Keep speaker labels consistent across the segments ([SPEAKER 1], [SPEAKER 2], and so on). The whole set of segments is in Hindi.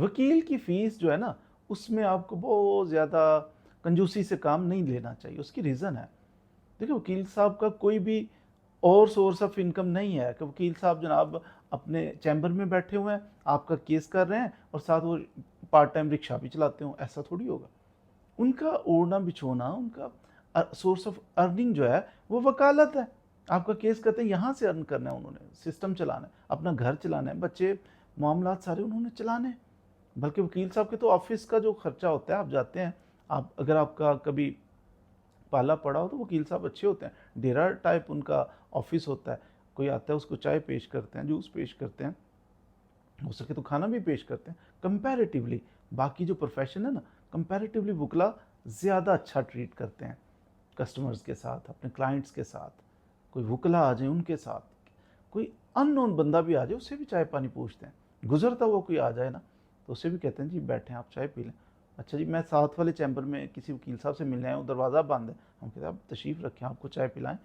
[SPEAKER 1] वकील की फ़ीस जो है ना, उसमें आपको बहुत ज़्यादा कंजूसी से काम नहीं लेना चाहिए, उसकी रीज़न है। देखिए, वकील साहब का कोई भी और सोर्स ऑफ इनकम नहीं है कि वकील साहब जनाब अपने चैम्बर में बैठे हुए हैं, आपका केस कर रहे हैं और साथ वो पार्ट टाइम रिक्शा भी चलाते हों, ऐसा थोड़ी होगा। उनका ओढ़ना-बिछोना, उनका सोर्स ऑफ अर्निंग जो है, वो वकालत है। आपका केस करते हैं, यहाँ से अर्न करना है उन्होंने, सिस्टम चलाना है, अपना घर चलाना है, बच्चे, मामलात सारे उन्होंने चलाने हैं। बल्कि वकील साहब के तो ऑफ़िस का जो खर्चा होता है, आप जाते हैं, आप अगर आपका कभी पाला पड़ा हो तो वकील साहब अच्छे होते हैं। डेरा टाइप उनका ऑफ़िस होता है। कोई आता है उसको चाय पेश करते हैं, जूस पेश करते हैं, हो सके तो खाना भी पेश करते हैं। कंपैरेटिवली बाकी जो प्रोफ़ेशन है ना, कंपैरेटिवली वुकला ज़्यादा अच्छा ट्रीट करते हैं कस्टमर्स के साथ, अपने क्लाइंट्स के साथ। कोई वुकला आ जाए उनके साथ, कोई अननोन बंदा भी आ जाए उससे भी चाय पानी पूछते हैं। गुज़रता हुआ कोई आ जाए ना, तो उससे भी कहते हैं जी बैठें आप चाय पी लें। अच्छा जी, मैं साथ वाले चैम्बर में किसी वकील साहब से मिलने आया हूँ, दरवाज़ा बंद है। हम कहते हैं आप तशरीफ़ रखें, आपको चाय पिलाएँ।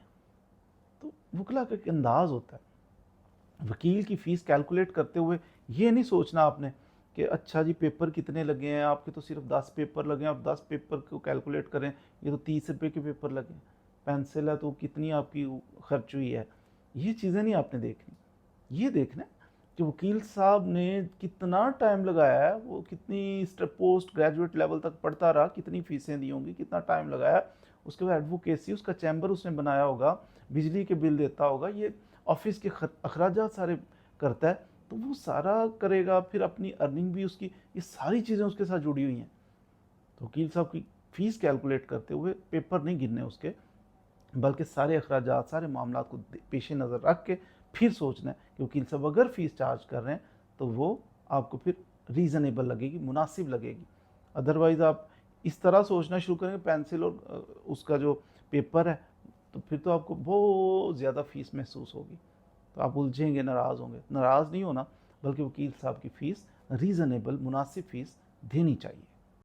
[SPEAKER 1] तो वुकला का एक अंदाज़ होता है। वकील की फ़ीस कैलकुलेट करते हुए ये नहीं सोचना आपने कि अच्छा जी पेपर कितने लगे हैं, आपके तो सिर्फ 10 पेपर लगे हैं, आप 10 पेपर को कैलकुलेट करें, ये तो 30 रुपए के पेपर लगे हैं। पेंसिल है तो कितनी आपकी खर्च हुई है। ये चीज़ें नहीं आपने देखनी। ये देखना है कि वकील साहब ने कितना टाइम लगाया है, वो कितनी पोस्ट ग्रेजुएट लेवल तक पढ़ता रहा, कितनी फीसें दी होंगी, कितना टाइम लगाया, उसके बाद एडवोकेसी, उसका चैम्बर उसने बनाया होगा, बिजली के बिल देता होगा, ये ऑफिस के अखराजात सारे करता है, तो वो सारा करेगा, फिर अपनी अर्निंग भी उसकी, ये सारी चीज़ें उसके साथ जुड़ी हुई हैं। तो वकील साहब की फ़ीस कैलकुलेट करते हुए पेपर नहीं गिनने उसके, बल्कि सारे अखराजात, सारे मामलात को पेश नज़र रख के फिर सोचना है कि वकील साहब अगर फ़ीस चार्ज कर रहे हैं तो वो आपको फिर रीज़नेबल लगेगी, मुनासिब लगेगी। अदरवाइज़ आप इस तरह सोचना शुरू करेंगे पेंसिल और उसका जो पेपर है, तो फिर तो आपको बहुत ज़्यादा फ़ीस महसूस होगी। तो आप उलझेंगे, नाराज़ होंगे। नाराज़ नहीं होना, बल्कि वकील साहब की फ़ीस रीज़नेबल, मुनासिब फ़ीस देनी चाहिए।